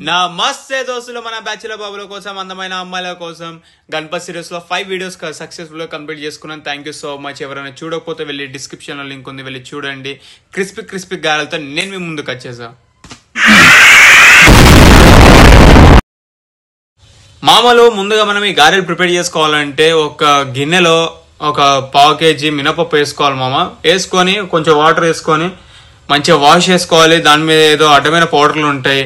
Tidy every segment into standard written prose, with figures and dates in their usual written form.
నమస్తే దోస్తులు, మన బ్యాచులర్ బాబుల కోసం, అందమైన అమ్మాయిల కోసం గణపతి సిరీస్ లో 5 వీడియోస్ సక్సెస్ఫుల్ గా కంప్లీట్ చేసుకున్నాను. Thank you so much. ఎవరైనా చూడకపోతే వెళ్ళి డిస్క్రిప్షన్ లో లింక్ ఉంది, వెళ్ళి చూడండి. క్రిస్పీ గారెలతో నేను మీ ముందుకు వచ్చేసా. మామూలు ముందుగా మనం ఈ గారెలు ప్రిపేర్ చేసుకోవాలంటే ఒక గిన్నెలో ఒక పావు కేజీ మినపప్పు వేసుకోవాలి మామ. వేసుకొని కొంచెం వాటర్ వేసుకొని మంచిగా వాష్ చేసుకోవాలి. దాని మీద ఏదో అడ్డమైన పౌడర్లు ఉంటాయి.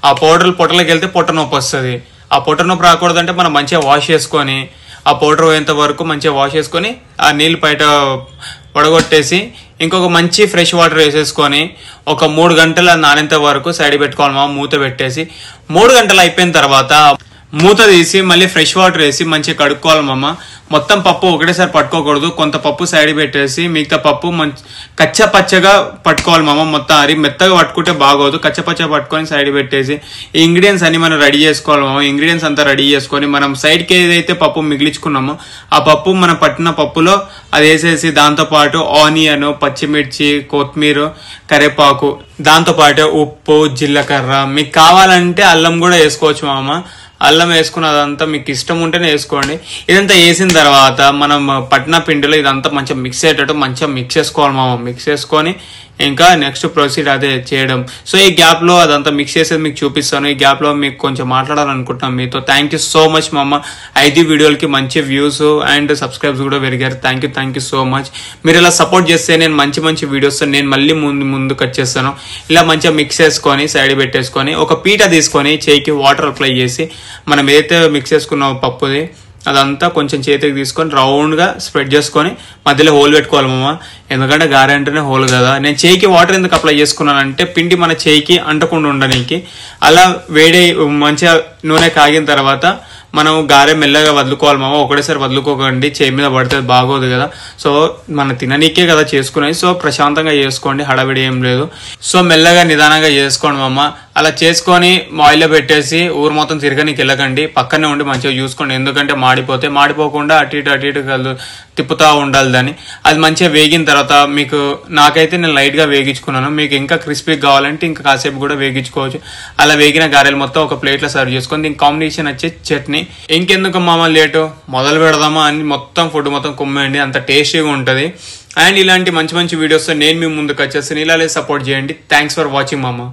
ఆ పౌడర్లు పొట్టలోకి వెళ్తే పొట్ట నొప్పి వస్తుంది. ఆ పొట్ట నొప్పి రాకూడదంటే మనం మంచిగా వాష్ చేసుకొని ఆ పౌడర్ పోయేంత వరకు మంచిగా వాష్ చేసుకొని ఆ నీళ్ళు బయట వడగొట్టేసి ఇంకొక మంచి ఫ్రెష్ వాటర్ వేసేసుకొని ఒక 3 గంటల నానేంత వరకు సైడ్ పెట్టుకోవాలి మామ. మూత పెట్టేసి 3 గంటలు అయిపోయిన తర్వాత మూత తీసి మళ్ళీ ఫ్రెష్ వాటర్ వేసి మంచిగా కడుక్కోవాలి మామ. మొత్తం పప్పు ఒకటేసారి పట్టుకోకూడదు. కొంత పప్పు సైడ్ పెట్టేసి మిగతా పప్పు కచ్చా పచ్చగా పట్టుకోవాలి మామ. మొత్తం అరి మెత్తగా పట్టుకుంటే బాగోదు. కచ్చా పచ్చగా పట్టుకొని సైడ్ పెట్టేసి ఈ ఇంగ్రీడియంట్స్ అన్ని మనం రెడీ చేసుకోవాలి మామ. ఇంగ్రీడియంట్స్ అంతా రెడీ చేసుకొని మనం సైడ్కి ఏదైతే పప్పు మిగిలించుకున్నామో ఆ పప్పు మనం పట్టిన పప్పులో అది వేసేసి దాంతోపాటు ఆనియన్, పచ్చిమిర్చి, కొత్తిమీర, కరివేపాకు, దాంతోపాటు ఉప్పు, జీలకర్ర, మీకు కావాలంటే అల్లం కూడా వేసుకోవచ్చు మామ. అల్లం వేసుకున్నదంతా మీకు ఇష్టం ఉంటేనే వేసుకోండి. ఇదంతా వేసిన తర్వాత మనం పట్టిన పిండిలో ఇదంతా మంచిగా మిక్స్ అయ్యేటట్టు మంచిగా మిక్స్ చేసుకోవాలి మామ. మిక్స్ చేసుకొని ఇంకా నెక్స్ట్ ప్రొసీడ్ అదే చేయడం. సో ఈ గ్యాప్ లో అదంతా మిక్స్ చేసేది మీకు చూపిస్తాను. ఈ గ్యాప్ లో మీకు కొంచెం మాట్లాడాలనుకుంటున్నాను మీతో. థ్యాంక్ యూ సో మచ్ మామ. 5 వీడియోలకి మంచి వ్యూస్ అండ్ సబ్స్క్రైబ్స్ కూడా పెరిగారు. Thank you so much. మీరు ఇలా సపోర్ట్ చేస్తే నేను మంచి వీడియోస్ నేను మళ్ళీ ముందుకు వచ్చేస్తాను. ఇలా మంచిగా మిక్స్ చేసుకొని సైడ్ పెట్టేసుకొని ఒక పీట తీసుకొని చేయికి వాటర్ అప్లై చేసి మనం ఏదైతే మిక్స్ చేసుకున్నామో పప్పుది అదంతా కొంచెం చేతికి తీసుకొని రౌండ్ గా స్ప్రెడ్ చేసుకొని మధ్యలో హోల్ పెట్టుకోవాలి మామ. ఎందుకంటే గారె అంటేనే హోల్ కదా. నేను చేయికి వాటర్ ఎందుకు అప్లై చేసుకున్నానంటే పిండి మన చేయికి అంటకుండా ఉండడానికి. అలా వేడి మంచిగా నూనె కాగిన తర్వాత మనం గారె మెల్లగా వదులుకోవాలి మామ. ఒకటేసారి వదులుకోకండి, చేయి మీద పడితే బాగోదు కదా. సో మన తిననీకే కదా చేసుకునేది. సో ప్రశాంతంగా చేసుకోండి, హడావిడి ఏం లేదు. సో మెల్లగా నిదానంగా చేసుకోండి మామ. అలా చేసుకొని ఆయిల్లో పెట్టేసి ఊరు మొత్తం తిరగనీకి వెళ్ళకండి, పక్కనే ఉండి మంచిగా చూసుకోండి. ఎందుకంటే మాడిపోకుండా అటు ఇటు తిప్పుతా ఉండాలి దాన్ని. అది మంచిగా వేగిన తర్వాత మీకు నాకైతే నేను లైట్ గా వేగించుకున్నాను. మీకు ఇంకా క్రిస్పీ కావాలంటే ఇంకా కాసేపు కూడా వేగించుకోవచ్చు. అలా వేగిన గారెలు మొత్తం ఒక ప్లేట్లో సర్వ్ చేసుకొని దీనికి కాంబినేషన్ వచ్చే చట్నీ. ఇంకెందుకు మామ లేటు, మొదలు పెడదామా అని మొత్తం ఫుడ్ మొత్తం కుమ్మేయండి. అంత టేస్టీగా ఉంటుంది. అండ్ ఇలాంటి మంచి వీడియోస్ నేను మీ ముందుకు వచ్చేస్తాను. ఇలాగే సపోర్ట్ చేయండి. థ్యాంక్స్ ఫర్ వాచింగ్ మామ.